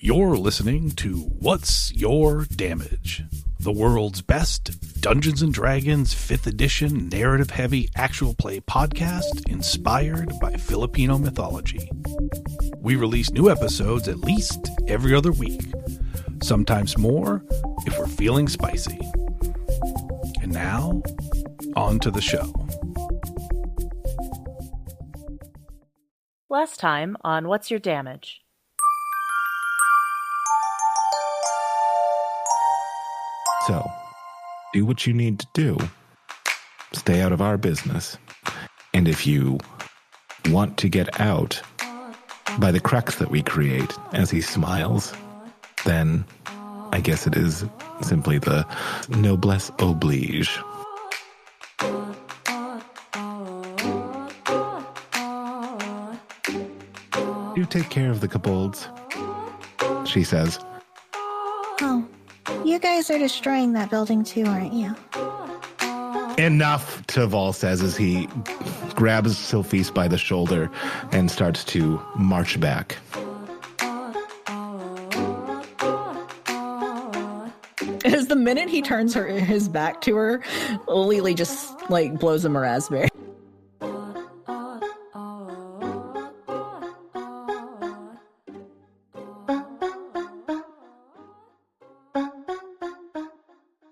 You're listening to What's Your Damage? The world's best Dungeons & Dragons 5th edition narrative-heavy actual play podcast inspired by Filipino mythology. We release new episodes at least every other week, sometimes more if we're feeling spicy. And now, on to the show. Last time on What's Your Damage? So, do what you need to do. Stay out of our business. And if you want to get out by the cracks that we create, as he smiles, then I guess it is simply the noblesse oblige. You take care of the kobolds, she says. Oh, you guys are destroying that building too, aren't you? Enough, Taval says as he grabs Sylphise by the shoulder and starts to march back. As the minute he turns his back to her, Lili just blows him a raspberry.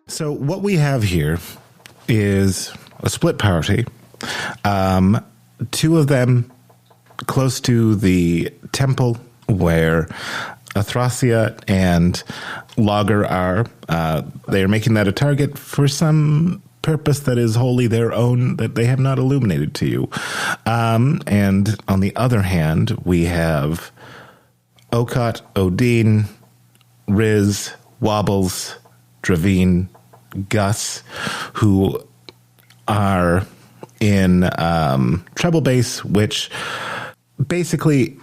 So what we have here is a split party. Two of them close to the temple where Athrasia and Lager are. They are making that a target for some purpose that is wholly their own, that they have not illuminated to you. And on the other hand, we have Okaat, Odin, Rizz, Wobbles, Dravine, Gus, who are in treble base, which basically,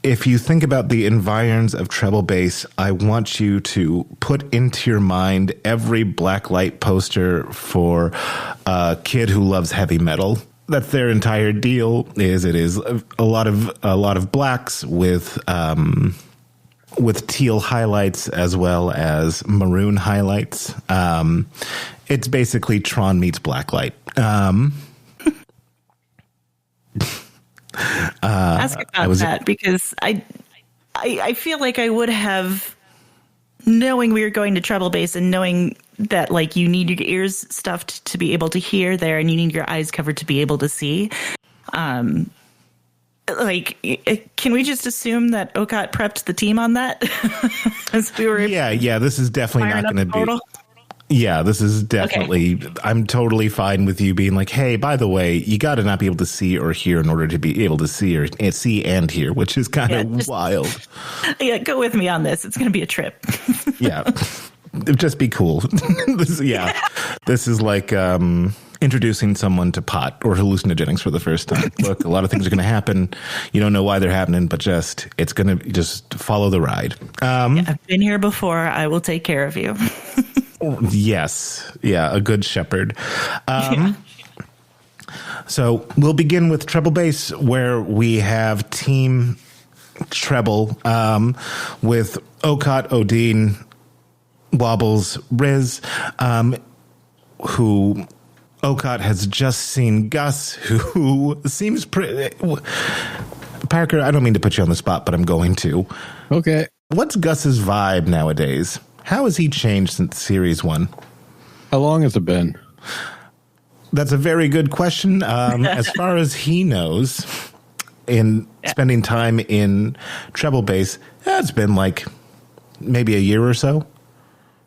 if you think about the environs of treble base, I want you to put into your mind every blacklight poster for a kid who loves heavy metal. That's their entire deal. It is a lot of blacks with teal highlights as well as maroon highlights. It's basically Tron meets Blacklight. Ask about that because I feel like I would have, knowing we were going to treble base and knowing that you need your ears stuffed to be able to hear there and you need your eyes covered to be able to see. Can we just assume that Okaat prepped the team on that? As we were this is definitely not going to be. Yeah, this is definitely. Okay. I'm totally fine with you being like, hey, by the way, you got to not be able to see or hear in order to be able to see and hear, which is kind of wild. Yeah, go with me on this. It's going to be a trip. Yeah, just be cool. This is like introducing someone to pot or hallucinogenics for the first time. Look, a lot of things are going to happen. You don't know why they're happening, but it's going to just follow the ride. I've been here before. I will take care of you. Yes. Yeah, a good shepherd. So we'll begin with treble base, where we have team treble with Okaat, Odin, Wobbles, Rizz, who Okaat has just seen Gus, who seems pretty... Parker, I don't mean to put you on the spot, but I'm going to. Okay. What's Gus's vibe nowadays? How has he changed since Series 1? How long has it been? That's a very good question. As far as he knows, in spending time in treble base, it's been maybe a year or so.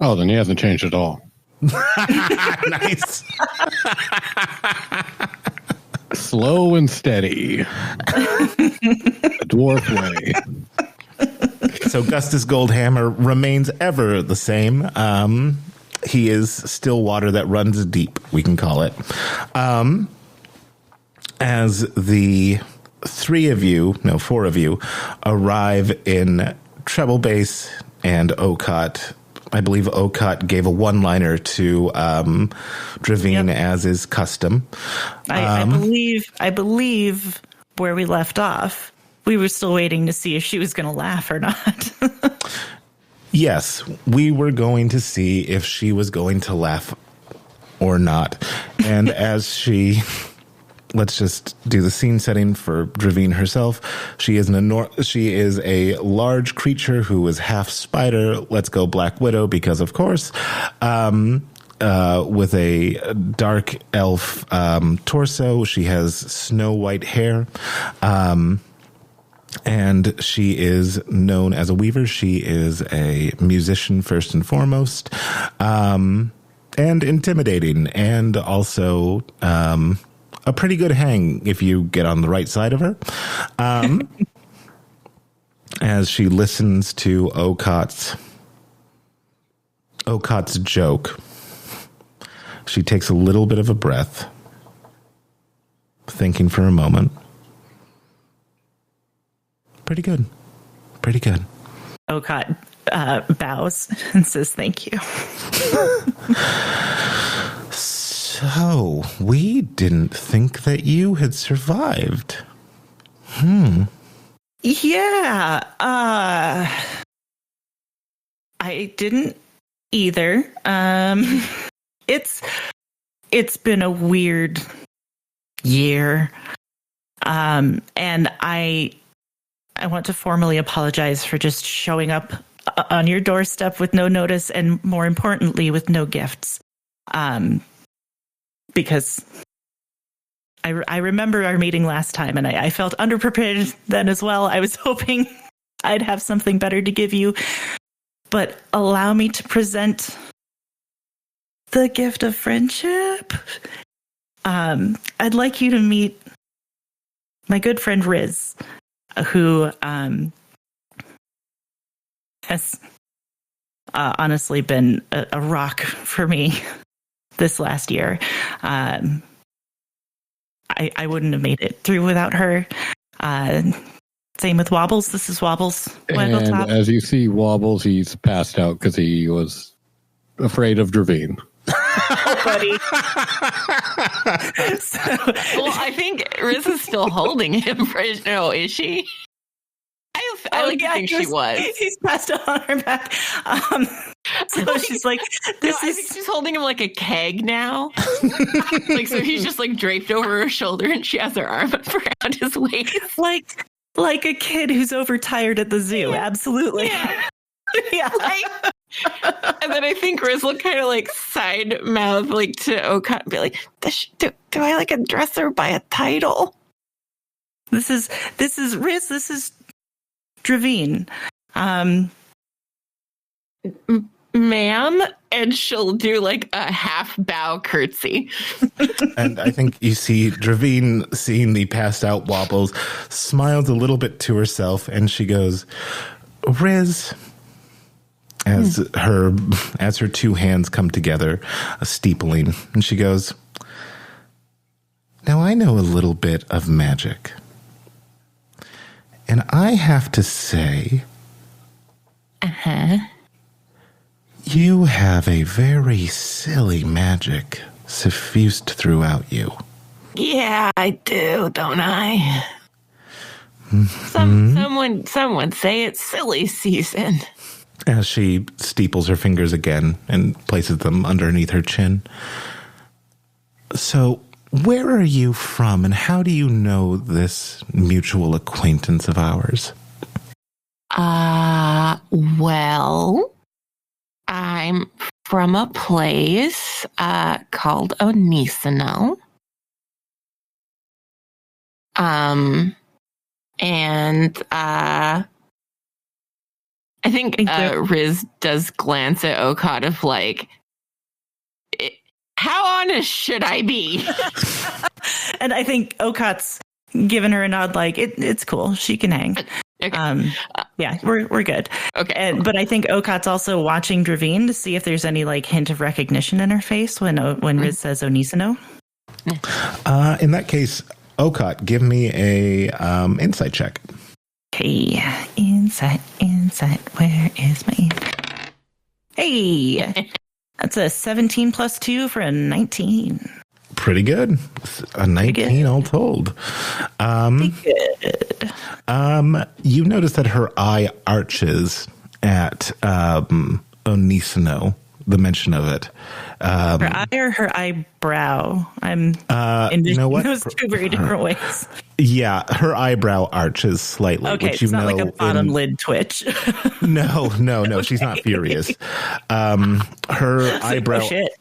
Oh, then he hasn't changed at all. Nice. Slow and steady. A dwarf way. So Gustus Goldhammer remains ever the same. He is still water that runs deep, we can call it. As the four of you arrive in treble base and Okaat, I believe Okaat gave a one-liner to Dravine, as is custom. I believe where we left off, we were still waiting to see if she was going to laugh or not. Yes, we were going to see if she was going to laugh or not. And as she... Let's just do the scene setting for Dravine herself. She is a large creature who is half spider. Let's go Black Widow because, of course, with a dark elf torso. She has snow white hair. And she is known as a weaver. She is a musician first and foremost, and intimidating, and also a pretty good hang if you get on the right side of her. As she listens to Okaat's joke, she takes a little bit of a breath, thinking for a moment. Pretty good. Pretty good. Okaat bows and says thank you. So, we didn't think that you had survived. Yeah. I didn't either. It's been a weird year. And I want to formally apologize for just showing up on your doorstep with no notice and, more importantly, with no gifts. Because I remember our meeting last time, and I felt underprepared then as well. I was hoping I'd have something better to give you. But allow me to present the gift of friendship. I'd like you to meet my good friend Rizz, who has honestly been a rock for me this last year. I wouldn't have made it through without her. Same with Wobbles. This is Wobbles. And as you see Wobbles, he's passed out because he was afraid of Dravine. Oh, buddy. Well, I think Rizz is still holding him. No, is she? I think she was. He's passed out on her back. So she's like, I think she's holding him like a keg now. Like, so he's just like draped over her shoulder and she has her arm up around his waist. Like a kid who's overtired at the zoo. Yeah. Absolutely. Yeah. And then I think Rizz will kind of like side mouth like to Okaat and be like, do I like address her by a title? This is Rizz. This is Dravine. Ma'am, and she'll do like a half bow curtsy. And I think you see Dravine, seeing the passed out Wobbles, smiles a little bit to herself, and she goes, Rizz, as her two hands come together, a steepling, and she goes, now I know a little bit of magic. And I have to say, you have a very silly magic suffused throughout you. Yeah, I do, don't I? Mm-hmm. Someone say it's silly season. As she steeples her fingers again and places them underneath her chin. So, where are you from, and how do you know this mutual acquaintance of ours? Well, I'm from a place called Onisino. And I think Rizz does glance at Okaat of like, how honest should I be? And I think Okaat's given her a nod like, it's cool. She can hang. Okay. Yeah, we're good. Okay. But I think Okaat's also watching Dravine to see if there's any like hint of recognition in her face when Rizz says Onisino. In that case, Okaat, give me a insight check. Okay, insight. Where is my? Hey, that's a 17 plus 2 for a 19. Pretty good. A 19 all told. Pretty good. You notice that her eye arches at Onisino, the mention of it. Her eye or her eyebrow? I'm you know what? those two very different ways. Yeah, her eyebrow arches slightly. Okay, which you it's not know like a bottom lid twitch. No, she's not furious. Her eyebrow. Oh, shit.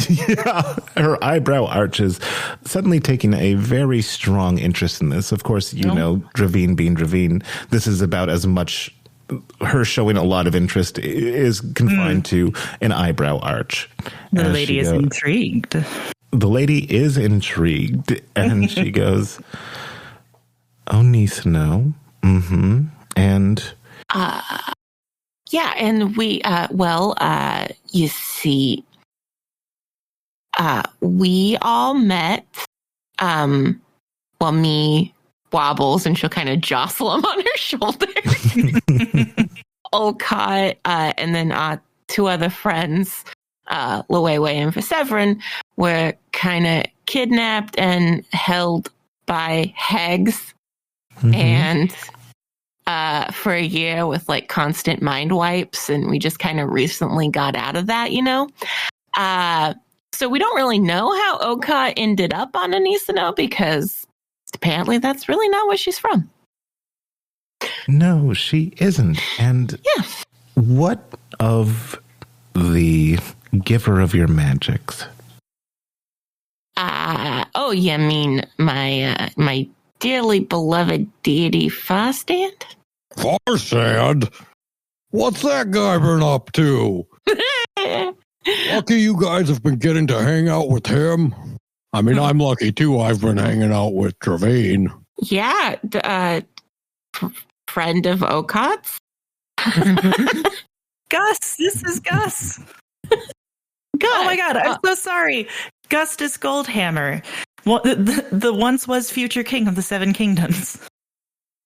Yeah, her eyebrow arches, suddenly taking a very strong interest in this. Of course, you know, Dravine being Dravine, this is about as much. Her showing a lot of interest is confined to an eyebrow arch. The lady is intrigued. The lady is intrigued, and she goes, Onisino, and yeah, and we you see, we all met. Me, Wobbles, and she'll kind of jostle him on her shoulder. Okaat, and then two other friends, Lili and Vercevoran, were kind of kidnapped and held by hags, and for a year with like constant mind wipes, and we just kind of recently got out of that, you know. So we don't really know how Okaat ended up on Onisino because apparently that's really not where she's from. No, she isn't. And what of the giver of your magics? You mean my dearly beloved deity Farstand? Farstand? What's that guy been up to? Lucky you guys have been getting to hang out with him. I mean, I'm lucky too. I've been hanging out with Dravine. Yeah, friend of Okaat's. Gus, this is Gus. Oh my God, I'm so sorry. Gustus Goldhammer, the once was future king of the Seven Kingdoms.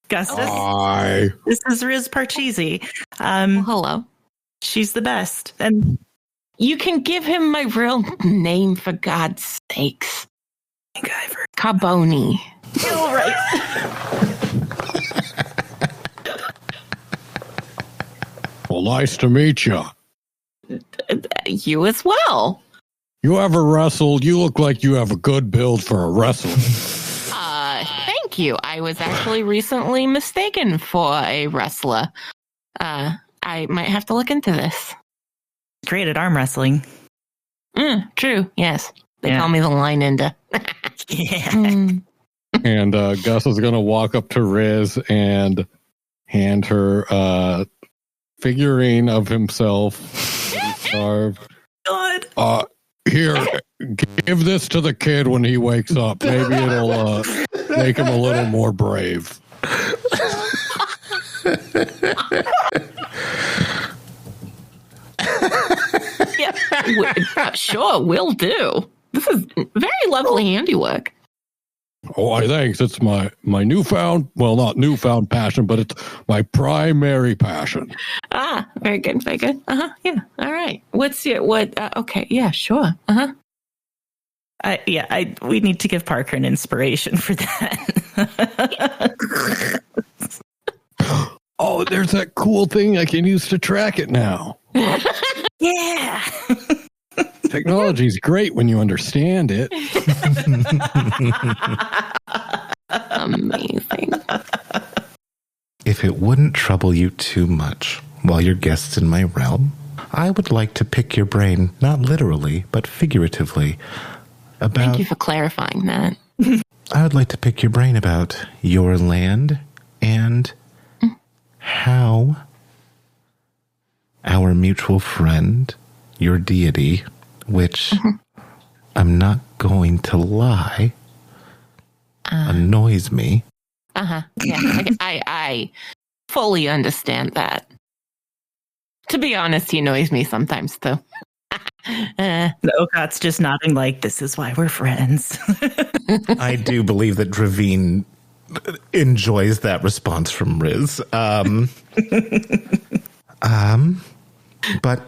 Gustus. Hi. This is Rizz Parcheesi. Hello. She's the best. And you can give him my real name, for God's sakes. Carboni. All right. Well, nice to meet you. You as well. You ever wrestled? You look like you have a good build for a wrestler. Thank you. I was actually recently mistaken for a wrestler. I might have to look into this. Great at arm wrestling. True. Yes. They call me the line ender. Yeah. And Gus is going to walk up to Rizz and hand her figurine of himself carved. God. Here, give this to the kid when he wakes up. Maybe it'll make him a little more brave. Yeah, sure, will do. This is very lovely handiwork. Oh, I think it's my newfound, well, not newfound passion, but it's my primary passion. Very good, very good. Yeah, all right. Okay, yeah, sure. We need to give Parker an inspiration for that. Oh, there's that cool thing I can use to track it now. Yeah. Technology's great when you understand it. Amazing. If it wouldn't trouble you too much while you're guests in my realm, I would like to pick your brain, not literally, but figuratively, about... Thank you for clarifying that. I would like to pick your brain about your land and how our mutual friend, your deity, which I'm not going to lie, annoys me. Yeah, I fully understand that. To be honest, he annoys me sometimes, though. The Okaat's just nodding like, this is why we're friends. I do believe that Dravine enjoys that response from Rizz. But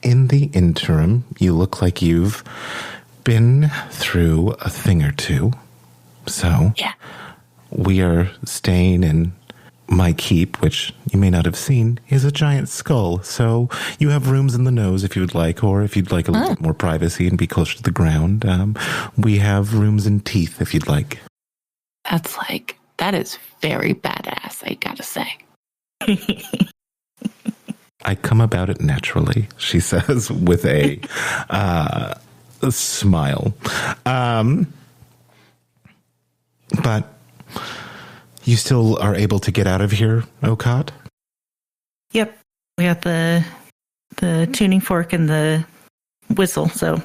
in the interim, you look like you've been through a thing or two. So we are staying in my keep, which you may not have seen, is a giant skull. So you have rooms in the nose if you would like, or if you'd like a little bit more privacy and be closer to the ground, we have rooms in teeth if you'd like. That is very badass, I gotta say. I come about it naturally, she says with a smile. But you still are able to get out of here, Okaat? Yep. We got the tuning fork and the whistle, so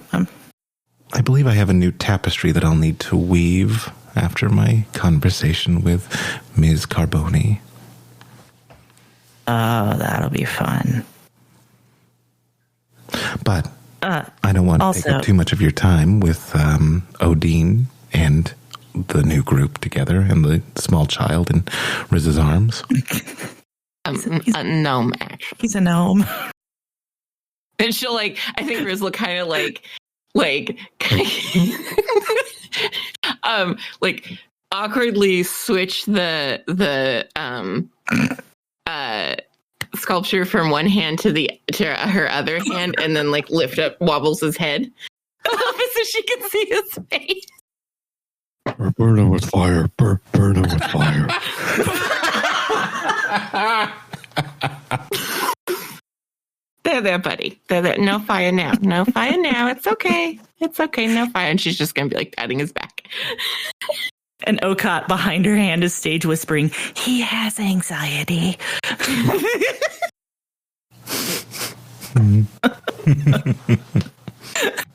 I believe I have a new tapestry that I'll need to weave after my conversation with Ms. Carboni. Oh, that'll be fun. But I don't want to take up too much of your time with Odin and the new group together and the small child in Rizz's arms. He's a gnome, actually. He's a gnome. And she'll I think Rizz will kind of awkwardly switch the sculpture from one hand to her other hand, and then lift up Wobbles' head so she can see his face. Burn him with fire. Burn him with fire. There, buddy. There. No fire now. No fire now. It's okay. It's okay. No fire. And she's just going to be patting his back. And Okaat behind her hand is stage whispering, he has anxiety.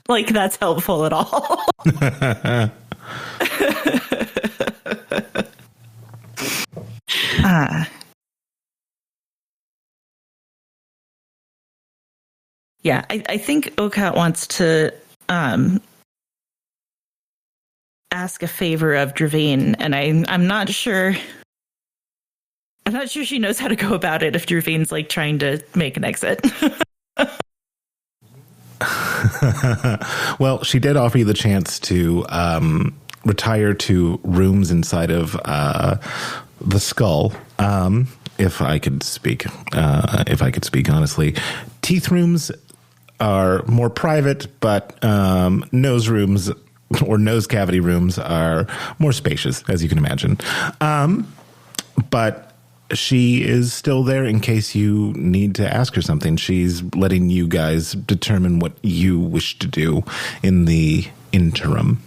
That's helpful at all. Yeah, I think Okaat wants to ask a favor of Dravine, and I'm not sure. I'm not sure she knows how to go about it if Dravine's trying to make an exit. Well, she did offer you the chance to retire to rooms inside of the skull. If I could speak honestly, teeth rooms are more private, but nose rooms or nose cavity rooms are more spacious, as you can imagine. But she is still there in case you need to ask her something. She's letting you guys determine what you wish to do in the interim.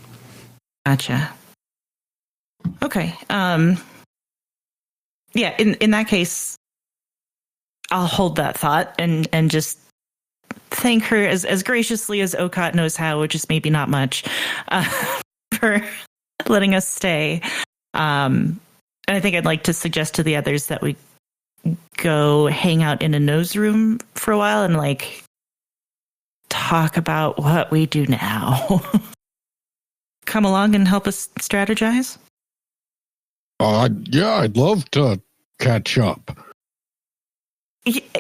Gotcha. Okay. Yeah, in that case, I'll hold that thought and just thank her as graciously as Okaat knows how, which is maybe not much, for letting us stay. And I think I'd like to suggest to the others that we go hang out in a nose room for a while and talk about what we do now. Come along and help us strategize? Yeah, I'd love to catch up.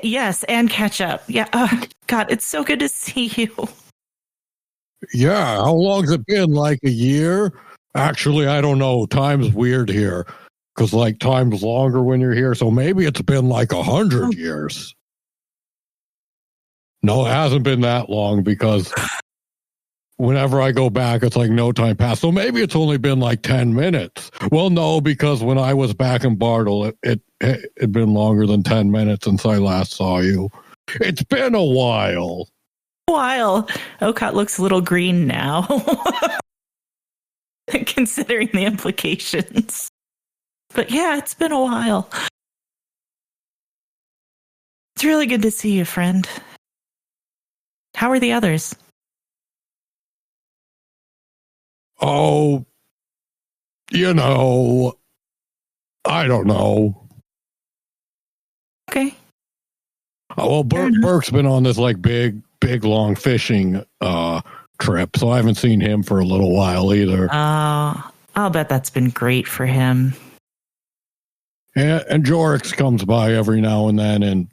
Yes, and catch up. Yeah. God, it's so good to see you. Yeah, how long's it been? A year? Actually, I don't know. Time's weird here. Because, time's longer when you're here. So maybe it's been 100 years. No, it hasn't been that long because whenever I go back, it's no time passed. So maybe it's only been 10 minutes. Well, no, because when I was back in Bartle, it'd been longer than 10 minutes since I last saw you. It's been a while. Okaat looks a little green now. Considering the implications. But yeah, it's been a while. It's really good to see you, friend. How are the others? Oh, I don't know. Okay. Well, Burke's been on this big, long fishing trip, so I haven't seen him for a little while either. I'll bet that's been great for him. And Jorix comes by every now and then and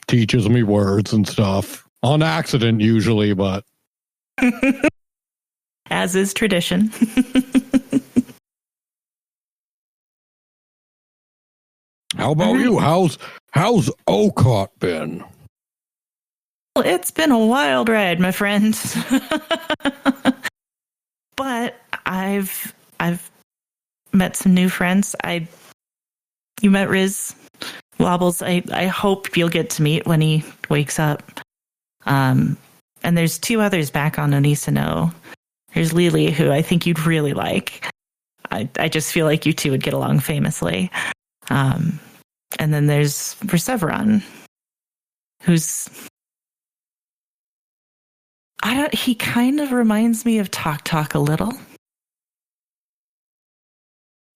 teaches me words and stuff. On accident, usually, but... As is tradition. How about you? How's Okaat been? Well, it's been a wild ride, my friend. But I've met some new friends. You met Rizz, Wobbles. I hope you'll get to meet when he wakes up. And there's 2 others back on Onisano. There's Lili, who I think you'd really like. I just feel like you two would get along famously. And then there's Vercevoran, who's... he kind of reminds me of Tok a little.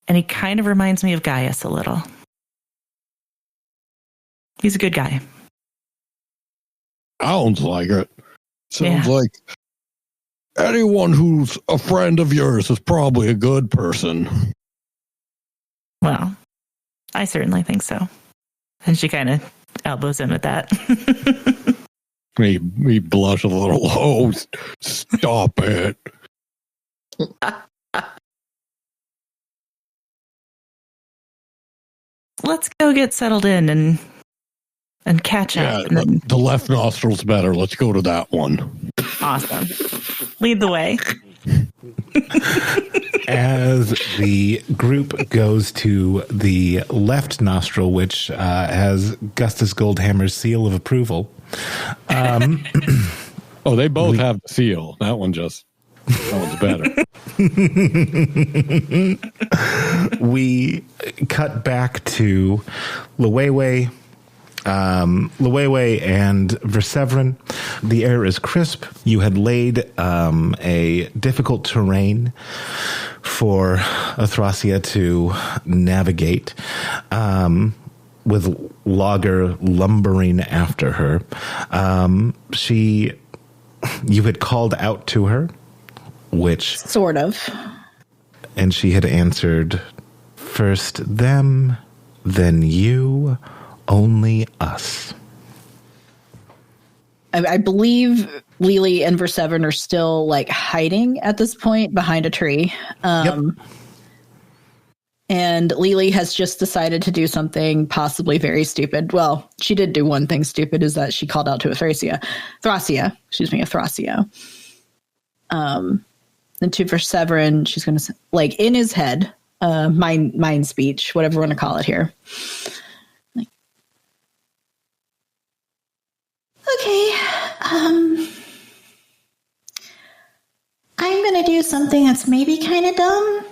And he kind of reminds me of Gaius a little. He's a good guy. Sounds like it. Sounds like anyone who's a friend of yours is probably a good person. Well, I certainly think so. And she kind of elbows him at that. Me blush a little. Oh, stop it. Let's go get settled in and catch up. Yeah, the left nostril's better. Let's go to that one. Awesome. Lead the way. As the group goes to the left nostril, which has Gustus Goldhammer's seal of approval. They both have the seal. That one's better. We cut back to Luwewe and Vercevoran. The air is crisp. You had laid a difficult terrain for Athrasia to navigate, with Lager lumbering after her. You had called out to her, which... Sort of. And she had answered, first them, then you, only us. I believe Lili and Vercevoran are still hiding at this point behind a tree. Yep. And Lili has just decided to do something possibly very stupid. Well, she did do one thing stupid, is that she called out to Athrasia. And to Vercevoran, she's going to, in his head, mind speech, whatever you want to call it here. Okay, I'm gonna do something that's maybe kind of dumb.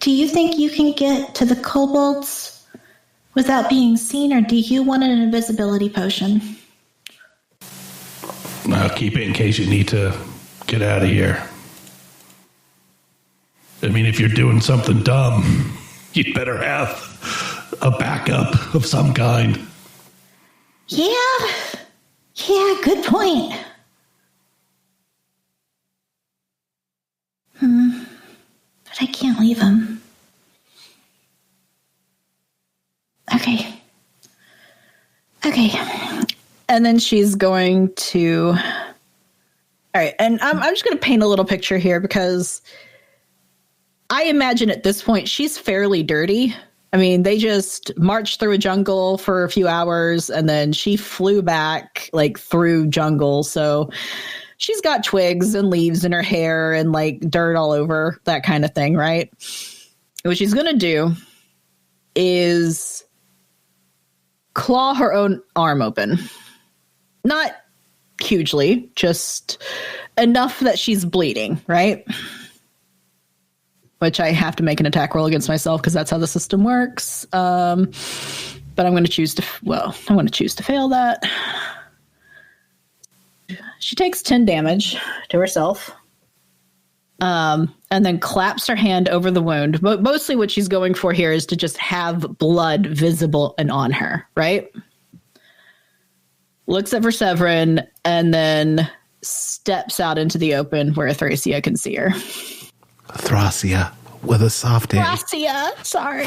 Do you think you can get to the kobolds without being seen, or do you want an invisibility potion? I'll keep it in case you need to get out of here. I mean, if you're doing something dumb, you'd better have a backup of some kind. Yeah, good point. But I can't leave him. Okay. And then she's going to... All right, and I'm just going to paint a little picture here, because I imagine at this point she's fairly dirty. I mean, they just marched through a jungle for a few hours, and then she flew back through jungle. So she's got twigs and leaves in her hair and dirt all over, that kind of thing, right? What she's going to do is claw her own arm open. Not hugely, just enough that she's bleeding, right? Which I have to make an attack roll against myself because that's how the system works. But I'm going to choose to fail that. She takes 10 damage to herself. And then claps her hand over the wound. But mostly what she's going for here is to just have blood visible and on her, right? Looks at Vercevoran and then steps out into the open where Athrasia can see her. Athrasia with a soft A. Athrasia, sorry.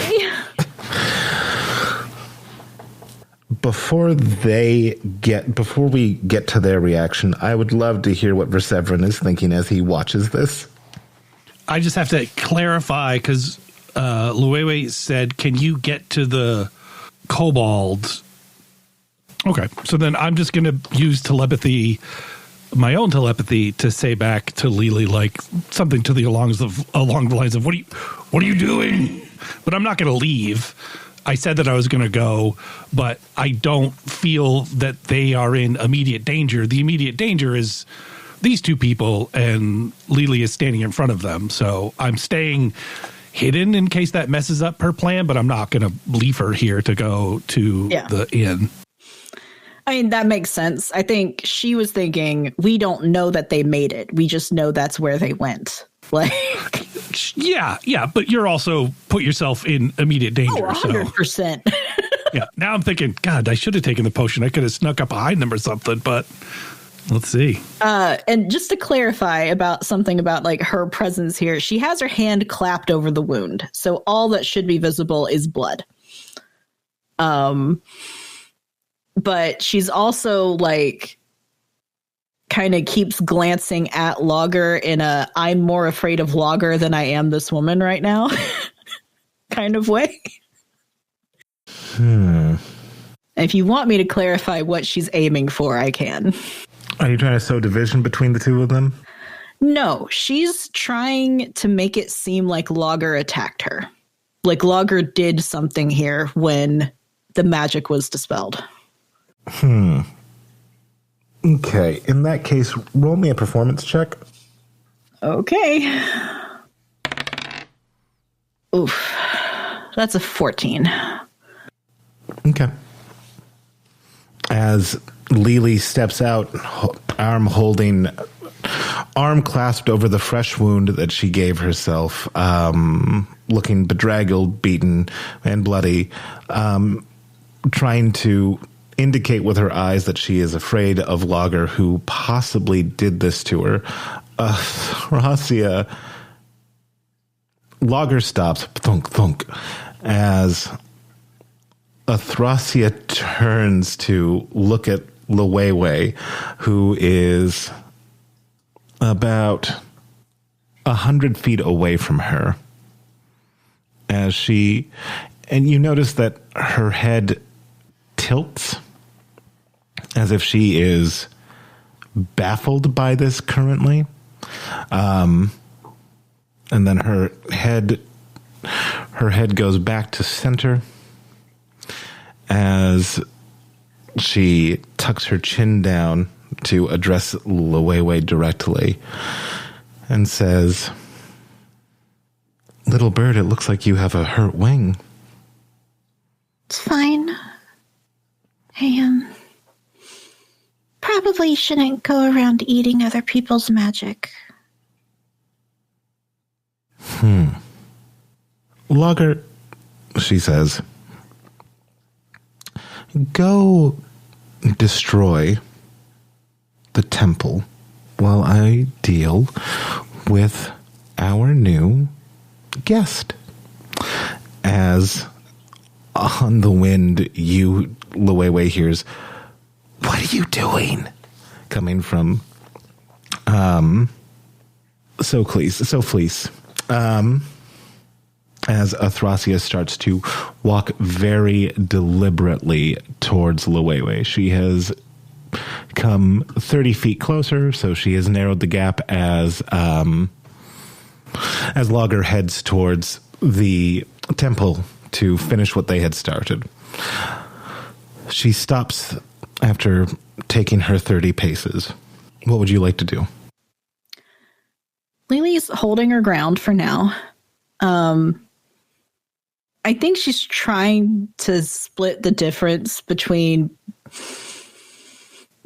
Before we get to their reaction, I would love to hear what Vercevoran is thinking as he watches this. I just have to clarify, because Luwewe said, can you get to the kobold? Okay, so then I'm just going to use telepathy, my own telepathy, to say back to Lili, like, something to the along the lines of, what are you doing? But I'm not going to leave. I said that I was going to go, but I don't feel that they are in immediate danger. The immediate danger is these two people, and Lili is standing in front of them. So I'm staying hidden in case that messes up her plan, but I'm not going to leave her here to go to the inn. I mean, that makes sense. I think she was thinking, we don't know that they made it. We just know that's where they went. Like, yeah, but you're also put yourself in immediate danger. 100%. So. Yeah, now I'm thinking, God, I should have taken the potion. I could have snuck up behind them or something, but let's see. And just to clarify about something about like her presence here, she has her hand clapped over the wound. So all that should be visible is blood. But she's also like kind of keeps glancing at Lager in a I'm more afraid of Lager than I am this woman right now kind of way. If you want me to clarify what she's aiming for, I can. Are you trying to sow division between the two of them? No, she's trying to make it seem like Lager attacked her. Like Lager did something here when the magic was dispelled. Okay, in that case, roll me a performance check. Okay. Oof. That's a 14. Okay. As Lili steps out, arm clasped over the fresh wound that she gave herself, looking bedraggled, beaten, and bloody, trying to indicate with her eyes that she is afraid of Lager, who possibly did this to her. Thracia, Lager stops, thunk, thunk, as Thracia turns to look at Luwewe, who is about 100 feet away from her. And you notice that her head tilts as if she is baffled by this currently. And then her head goes back to center as she tucks her chin down to address Luwewe directly and says, "Little bird, it looks like you have a hurt wing." It's fine. I probably shouldn't go around eating other people's magic. Lager, she says, go destroy the temple while I deal with our new guest. As on the wind, Luwewe hears, "What are you doing?" coming from Fleece. As Thracia starts to walk very deliberately towards Luwewe. She has come 30 feet closer, so she has narrowed the gap as Lager heads towards the temple to finish what they had started. She stops after taking her 30 paces. What would you like to do? Lili's holding her ground for now. I think she's trying to split the difference between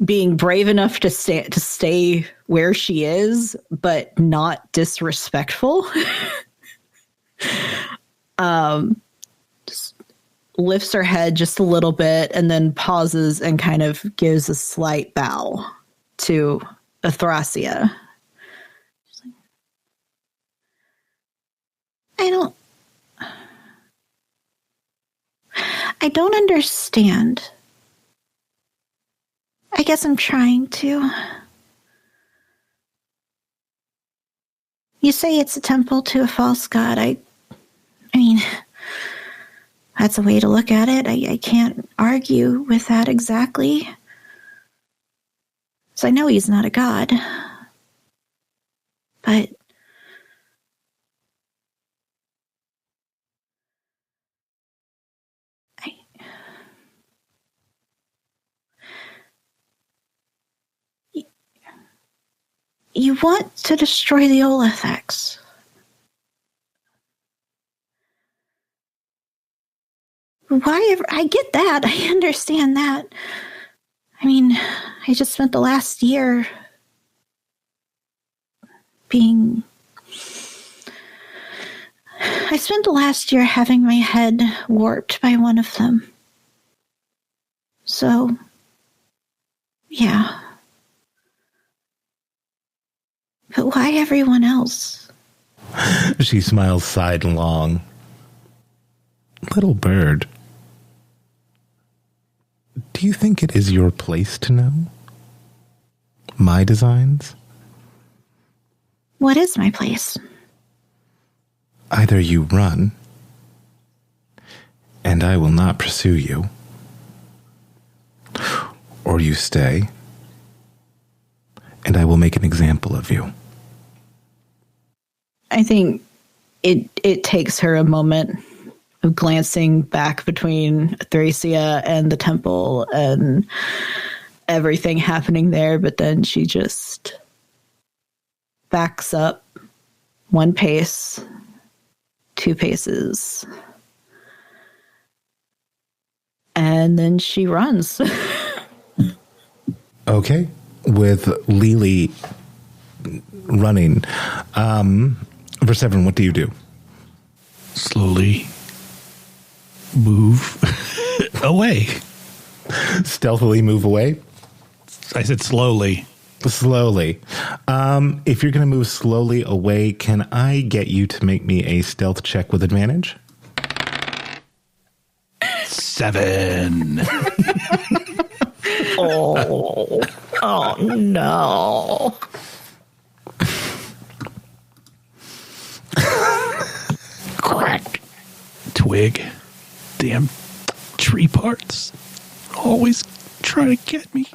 being brave enough to stay where she is, but not disrespectful. Just lifts her head just a little bit and then pauses and kind of gives a slight bow to Thracia. I don't understand. I guess I'm trying to. You say it's a temple to a false god. I mean, That's a way to look at it. I can't argue with that exactly. So I know he's not a god. But you want to destroy the Olathex. I get that. I understand that. I mean, I just spent the last year having my head warped by one of them. So, yeah. But why everyone else? She smiles sidelong. Little bird, do you think it is your place to know my designs? What is my place? Either you run, and I will not pursue you, or you stay, and I will make an example of you. I think it takes her a moment of glancing back between Thracia and the temple and everything happening there, but then she just backs up 1 pace, 2 paces, and then she runs. Okay, with Lili running, Vercevoran, what do you do? Slowly move away. Stealthily move away? I said slowly. Slowly. If you're going to move slowly away, can I get you to make me a stealth check with advantage? 7. Oh no. Crack. Twig. Damn tree parts. Always trying to get me.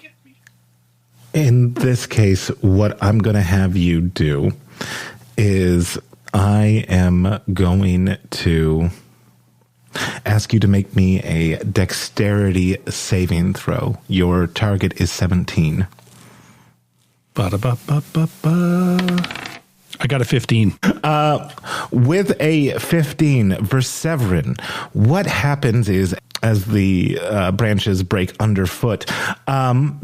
In this case, what I'm going to have you do is I am going to ask you to make me a dexterity saving throw. Your target is 17. Ba-da-ba-ba-ba-ba. I got a 15. With a 15, Vercevoran, what happens is as the branches break underfoot,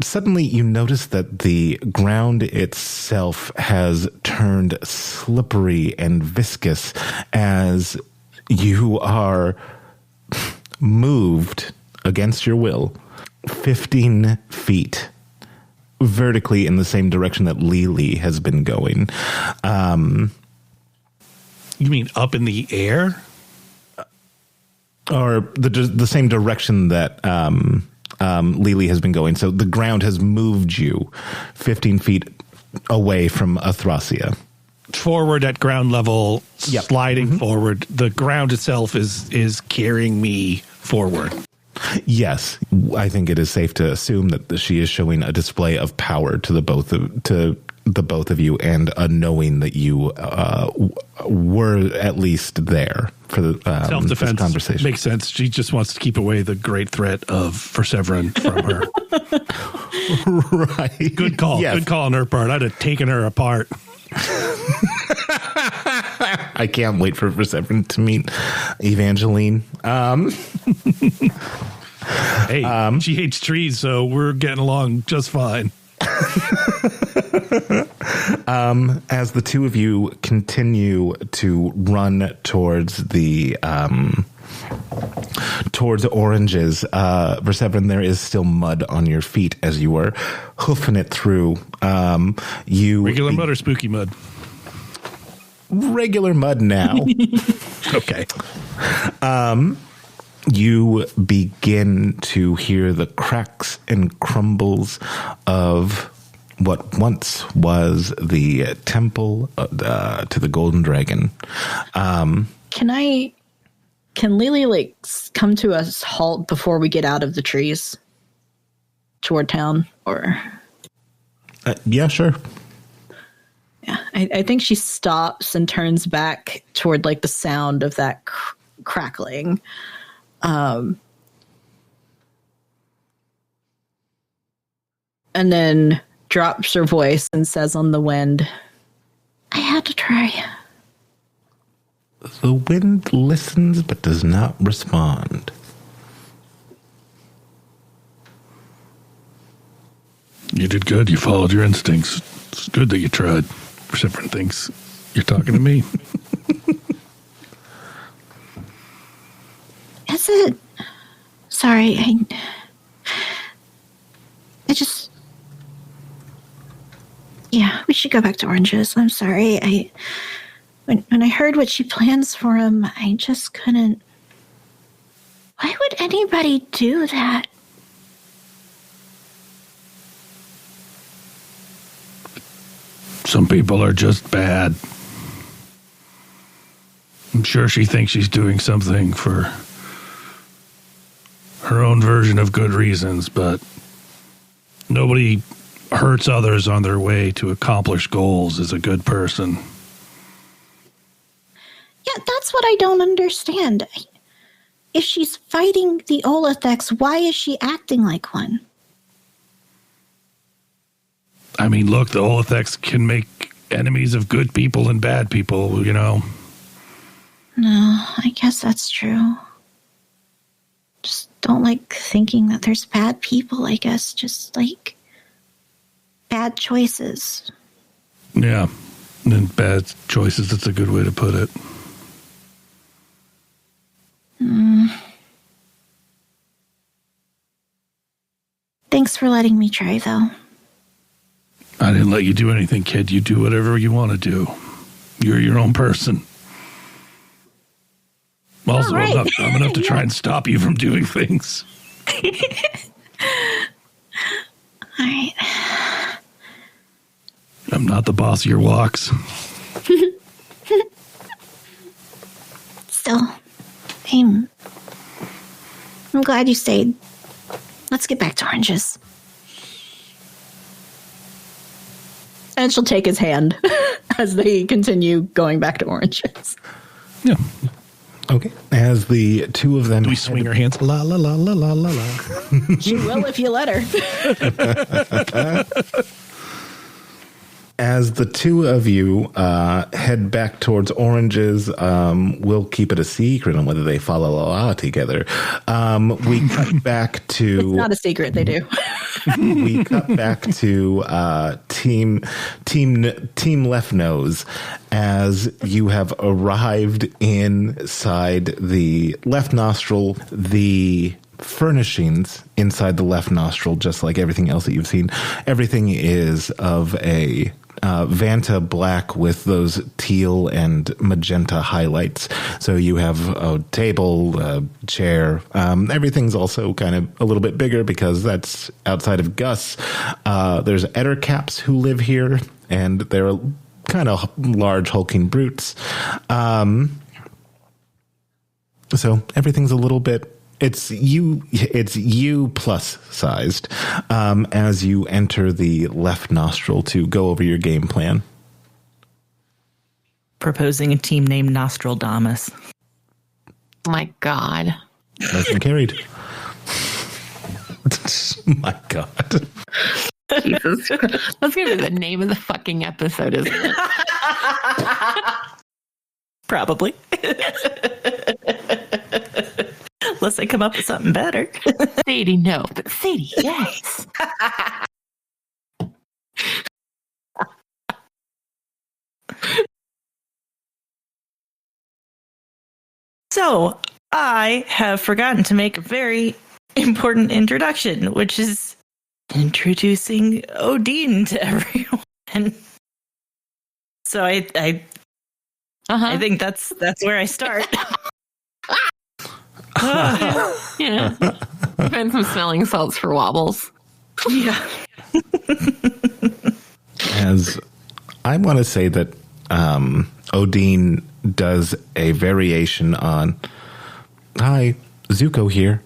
suddenly you notice that the ground itself has turned slippery and viscous as you are moved against your will 15 feet vertically in the same direction that Lili has been going. You mean up in the air? Or the same direction that Lili has been going. So the ground has moved you 15 feet away from Thracia. Forward at ground level, Yep. sliding forward. The ground itself is carrying me forward. Yes, I think it is safe to assume that she is showing a display of power to the both of you, and a knowing that you were at least there for the Self-defense conversation. makes sense. She just wants to keep away the great threat of Vercevoran from her. Right. Good call. Yes. Good call on her part. I'd have taken her apart. I can't wait for Vercevoran to meet Evangeline. Hey, she hates trees, so we're getting along just fine. As the two of you continue to run towards the towards oranges, Vercevoran, there is still mud on your feet as you are hoofing it through. Regular mud or spooky mud? Regular mud now. Okay. You begin to hear the cracks and crumbles of what once was the temple to the Golden Dragon. Can I Can Lili come to a halt before we get out of the trees toward town? Or yeah, sure. Yeah, I think she stops and turns back toward the sound of that crackling. And then drops her voice and says on the wind, I had to try. The wind listens but does not respond. You did good. You followed your instincts. It's good that you tried. Vercevoran thinks you're talking to me. Is it? Sorry, I just... Yeah, we should go back to Oranges. I'm sorry. When I heard what she plans for him, I just couldn't... Why would anybody do that? Some people are just bad. I'm sure she thinks she's doing something for her own version of good reasons, but nobody hurts others on their way to accomplish goals is a good person. Yeah, that's what I don't understand. If she's fighting the Olathex, why is she acting like one? I mean, look, the Olathex can make enemies of good people and bad people, you know. No, I guess that's true. Just don't like thinking that there's bad people, I guess. Just bad choices. Yeah, and bad choices, that's a good way to put it. Thanks for letting me try, though. I didn't let you do anything, kid. You do whatever you want to do. You're your own person. Also, right. I'm enough to try and stop you from doing things. All right. I'm not the boss of your walks. Still, I'm glad you stayed. Let's get back to Oranges. and she'll take his hand as they continue going back to Oranges. Yeah. Okay. As the two of them... Do we swing our hands? La, la, la, la, la, la, la. She will if you let her. As the two of you head back towards Oranges, we'll keep it a secret on whether they follow all together. We cut back to... It's not a secret, they do. We cut back to Team Left Nose as you have arrived inside the left nostril. The furnishings inside the left nostril, just like everything else that you've seen, everything is of a Vanta black with those teal and magenta highlights. So you have a table, a chair. Everything's also kind of a little bit bigger because that's outside of Gus. There's Ettercaps who live here, and they're kind of large hulking brutes. So everything's a little bit... It's you plus sized as you enter the left nostril to go over your game plan. Proposing a team named Nostrildamus. Oh my God. Motion carried. My God. Jesus. That's going to be the name of the fucking episode, isn't it? Probably. Unless they come up with something better. Sadie, no. But Sadie, yes. So, I have forgotten to make a very important introduction, which is introducing Odin to everyone. So I think that's where I start. Yeah. And some smelling salts for Wobbles. Yeah. As I want to say that Odin does a variation on Hi, Zuko here.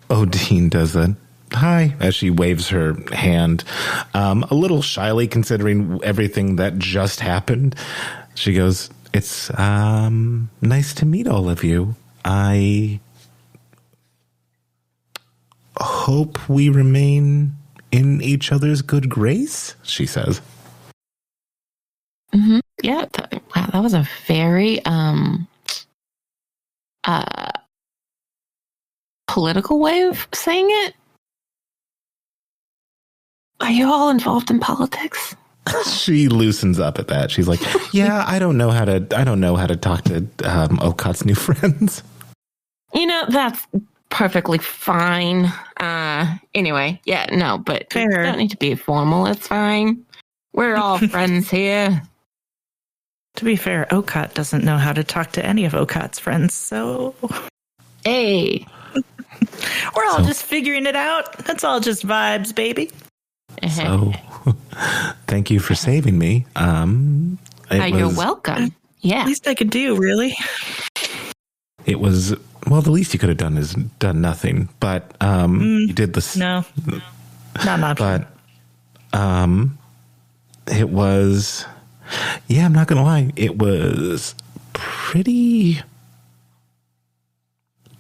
Odin does a hi as she waves her hand, a little shyly considering everything that just happened. She goes, "It's nice to meet all of you. I hope we remain in each other's good grace," she says. Mm-hmm. Yeah. Wow, that was a very political way of saying it. Are you all involved in politics? She loosens up at that. She's like, "Yeah, I don't know how to talk to Okaat's new friends." You know, that's perfectly fine. Anyway, yeah, no, but Fair. It don't need to be formal. It's fine. We're all friends here. To be fair, Okaat doesn't know how to talk to any of Okaat's friends, so Hey. we're all just figuring it out. That's all just vibes, baby. So, thank you for saving me. You're welcome. Yeah. Least I could do, really. It was, well, the least you could have done is done nothing. But you did this. No, not an option. But it was, yeah, I'm not gonna lie, it was pretty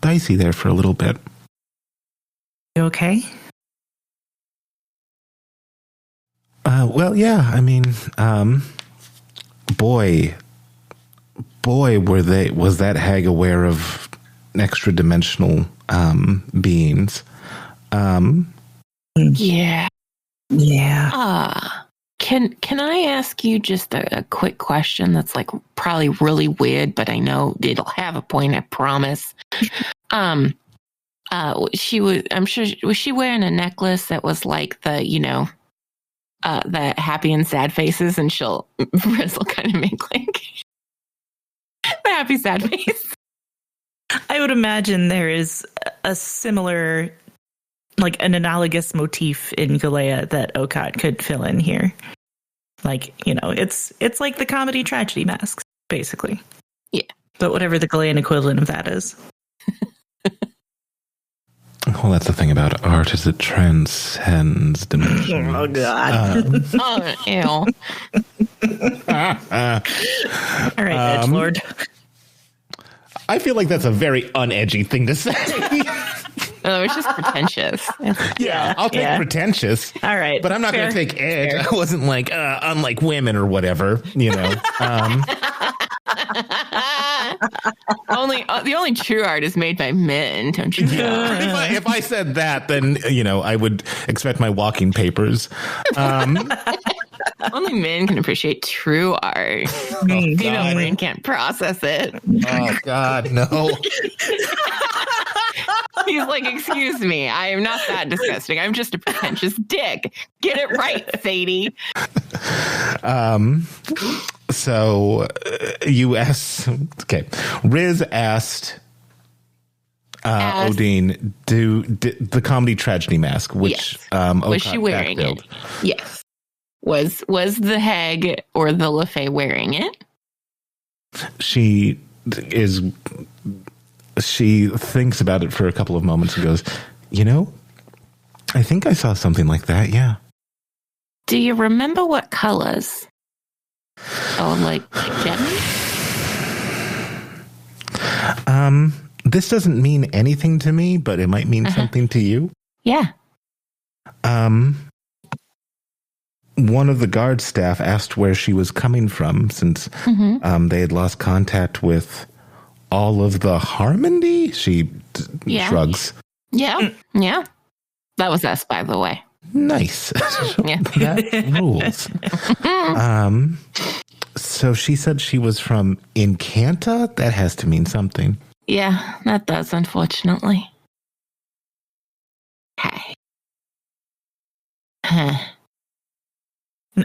dicey there for a little bit. You okay? Well, yeah, I mean, boy, was that hag aware of extra dimensional beings. Yeah. Yeah. Can I ask you just a quick question that's like probably really weird, but I know it'll have a point, I promise. I'm sure, was she wearing a necklace that was like the, the happy and sad faces, and Rizz will kind of make like the happy sad face. I would imagine there is a similar, like an analogous motif in Galea that Okaat could fill in here. Like, it's like the comedy tragedy masks, basically. Yeah. But whatever the Galean equivalent of that is. Well, that's the thing about art, is it transcends dimensions. Oh, God. Ew. All right, edgelord. I feel like that's a very unedgy thing to say. Oh, it's just pretentious. Yeah, I'll take pretentious. All right. But I'm not going to take edge. I wasn't like, unlike women or whatever, The only true art is made by men, don't you know? Yeah. If I said that, then, I would expect my walking papers. Only men can appreciate true art. Female brain can't process it. Oh, God, no. He's like, excuse me, I am not that disgusting. I'm just a pretentious dick. Get it right, Sadie. So you asked, okay. Rizz asked Odin do the comedy tragedy mask, which was she wearing it? Yes. Was the hag or the LaFay wearing it? She thinks about it for a couple of moments and goes, I think I saw something like that, yeah. Do you remember what colors? Oh, like gems? This doesn't mean anything to me, but it might mean something to you. Yeah. One of the guard staff asked where she was coming from, since they had lost contact with all of the Harmony. She shrugs. Yeah. Yeah. That was us, by the way. Nice. Yeah. That rules. So she said she was from Incanta? That has to mean something. Yeah, that does, unfortunately. Hey. And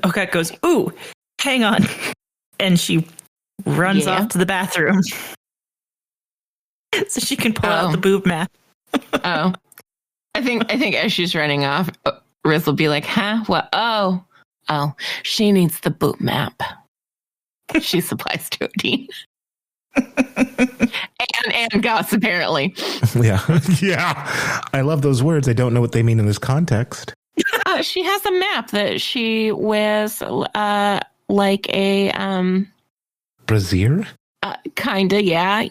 Okaat goes, ooh, hang on. And she runs off to the bathroom. So she can pull out the boob map. Oh. I think as she's running off, Rizz will be like, huh? What? Oh, she needs the boot map. She supplies to Odin. and Gus, apparently. Yeah. Yeah. I love those words. I don't know what they mean in this context. She has a map that she wears like a... Brassiere? Kinda, yeah.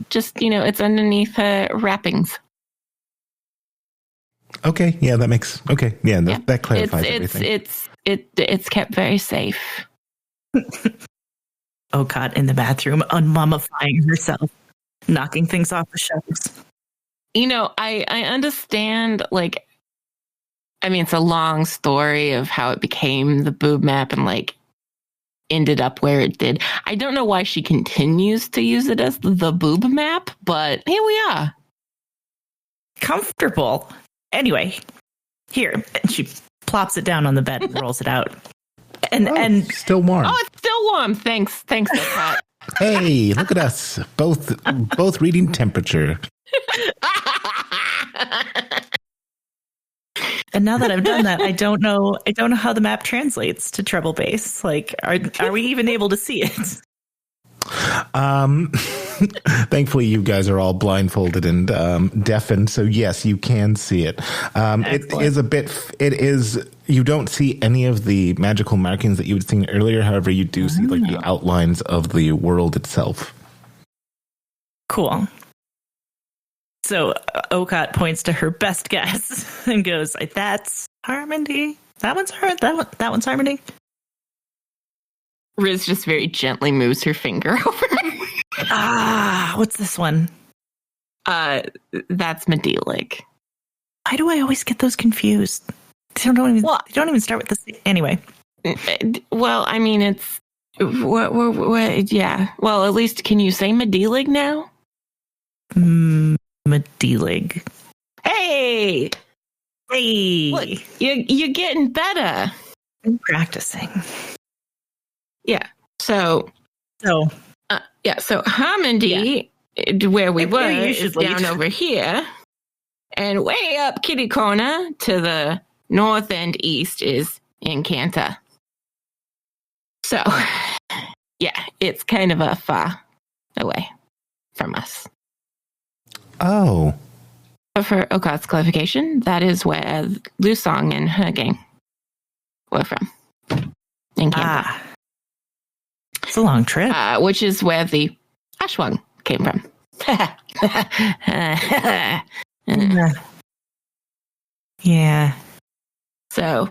Just, it's underneath her wrappings. Okay. Yeah, that makes... Okay. Yeah, that clarifies everything. It's kept very safe. Okaat in the bathroom, unmummifying herself, knocking things off the shelves. I understand, it's a long story of how it became the boob map and, ended up where it did. I don't know why she continues to use it as the boob map, but here we are. Comfortable. Anyway, here. And she plops it down on the bed and rolls it out. And still warm. Oh, it's still warm. Thanks, Okaat. Hey, look at us. Both reading temperature. And now that I've done that, I don't know how the map translates to treble bass. Are we even able to see it? Thankfully you guys are all blindfolded and deafened, so yes, you can see it. It is you don't see any of the magical markings that you would seen earlier. However, you do see the outlines of the world itself. Cool. So Okaat points to her best guess and goes, "That's Harmony. That one's Harmony." Rizz just very gently moves her finger over. What's this one? That's Medelig. Why do I always get those confused? They don't even start with the same. Anyway. Well, it's what? Yeah. Well, at least can you say Medelig now? Medelig. Hey. Look, you're getting better. I'm practicing. Yeah. So Harmony, where we were, is down over here, and way up kitty corner to the north and east is Encanta. So, yeah, it's kind of a far away from us. Oh. For Okaat's clarification, that is where Lusong and her gang were from. Encanta. It's a long trip. Which is where the Ashwang came from. Yeah. So,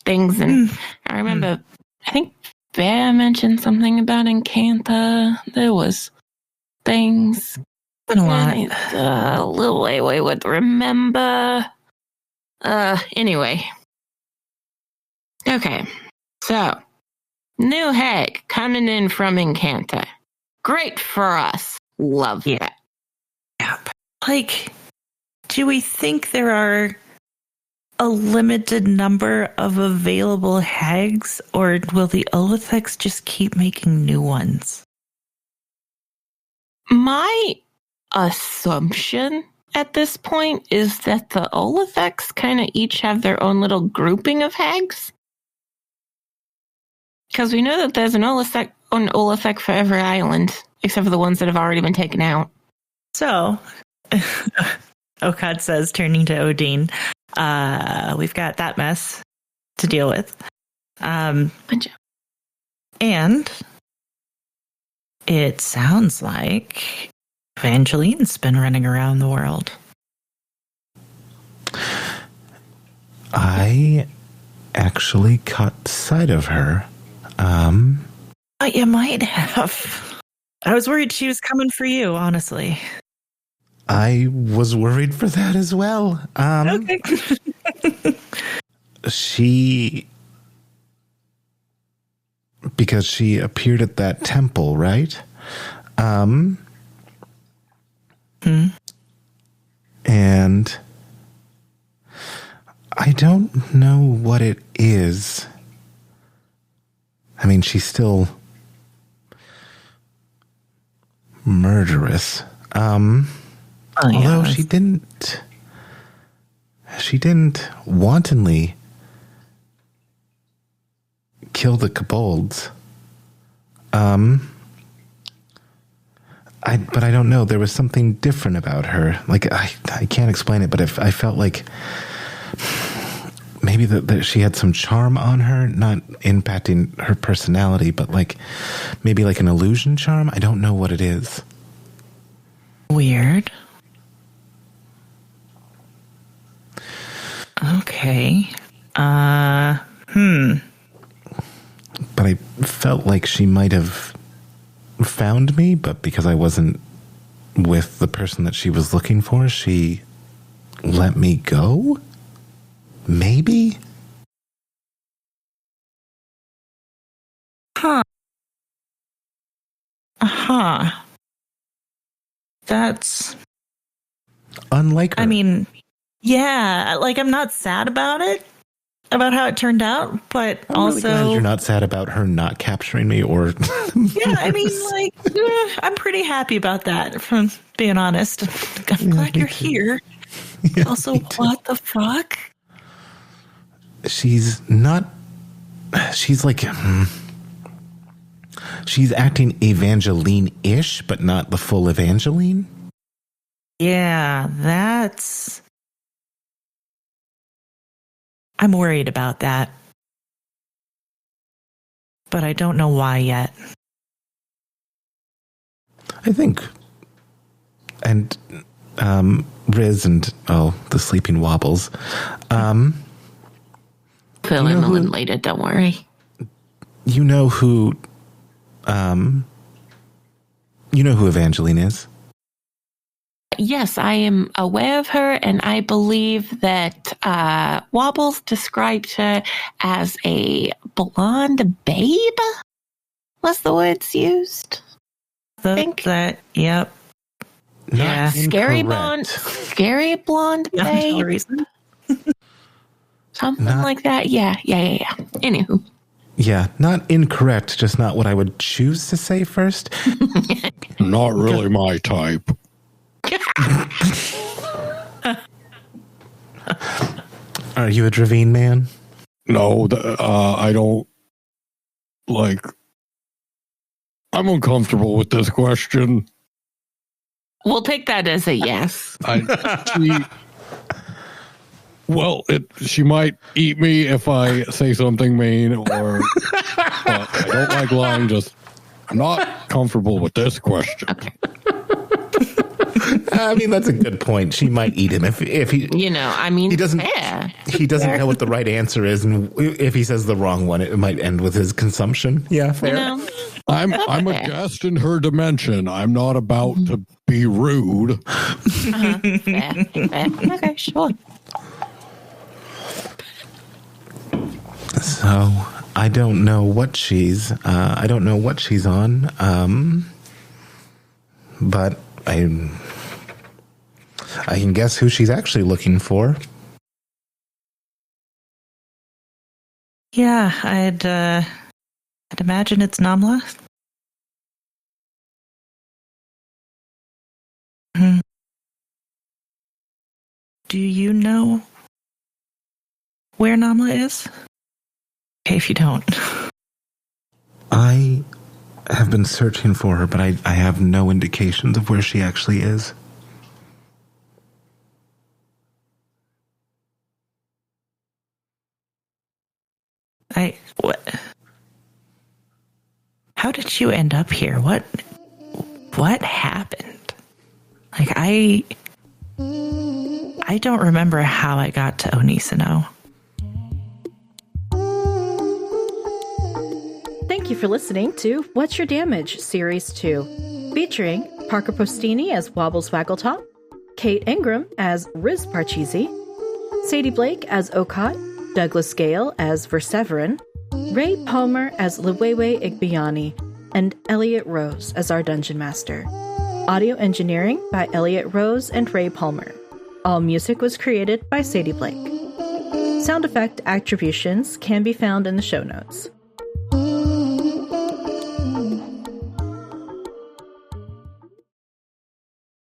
things. And I remember, I think Bear mentioned something about Encanta. There was things. Been a lot. Little Way would remember. Anyway. Okay. So, new hag coming in from Encanta. Great for us. Love that. Yep. Do we think there are a limited number of available hags, or will the Olitheks just keep making new ones? My assumption at this point is that the Olitheks kind of each have their own little grouping of hags. Because we know that there's an Olithek for every island, except for the ones that have already been taken out. So, Okaat says, turning to Odin, we've got that mess to deal with. And it sounds like Evangeline's been running around the world. I actually caught sight of her. You might have. I was worried she was coming for you, honestly. I was worried for that as well. Okay. Because she appeared at that temple, right? And I don't know what it is. I mean, she's still murderous. Although she didn't wantonly kill the kobolds. But I don't know. There was something different about her. Like, I can't explain it, but I felt like maybe that she had some charm on her, not impacting her personality, but like maybe like an illusion charm. I don't know what it is. Weird. Okay. But I felt like she might have found me, but because I wasn't with the person that she was looking for, she let me go? Maybe? Huh. Uh-huh. That's... Unlike her. I mean, yeah, like, I'm not sad about it, about how it turned out, but I'm also... really glad you're not sad about her not capturing me or... Yeah, I mean, like, I'm pretty happy about that, if I'm being honest. I'm glad you're here. Yeah, Also, what the fuck? She's not... She's like... She's acting Evangeline-ish, but not the full Evangeline. Yeah, that's... I'm worried about that. But I don't know why yet. I think... And... Rizz and... Oh, the sleeping Wobbles. Fill in the one later, don't worry. You know who... You know who Evangeline is? Yes, I am aware of her, and I believe that Wobbles described her as a blonde babe. Was the words used? That, yep. Not Scary incorrect. blonde babe. Reason. Something like that. Yeah. Anywho. Yeah, not incorrect, just not what I would choose to say first. Not really my type. Are you a Dravine man? No, I don't like. I'm uncomfortable with this question. We'll take that as a yes. She might eat me if I say something mean, or but I don't like lying. I'm not comfortable with this question. Okay. I mean, that's a good point. She might eat him if he. You know, I mean, he doesn't. fair. He doesn't know what the right answer is, and if he says the wrong one, it might end with his consumption. Yeah, fair. You know, I'm a guest in her dimension. I'm not about to be rude. fair. Okay, sure. So I don't know what she's. I don't know what she's on. But I can guess who she's actually looking for. Yeah, I'd imagine it's Namla. Do you know where Namla is? Okay, if you don't. I have been searching for her, but I have no indications of where she actually is. What? How did you end up here? What happened? Like, I don't remember how I got to Onisino. Thank you for listening to What's Your Damage? Series 2, featuring Parker Postini as Wobbles Waggletop, Kate Ingram as Rizz Parcheesi, Sadie Blake as Okaat, Douglas Gale as Vercevoran, Ray Palmer as Liwewe Igbiani, and Elliot Rose as our Dungeon Master. Audio engineering by Elliot Rose and Ray Palmer. All music was created by Sadie Blake. Sound effect attributions can be found in the show notes.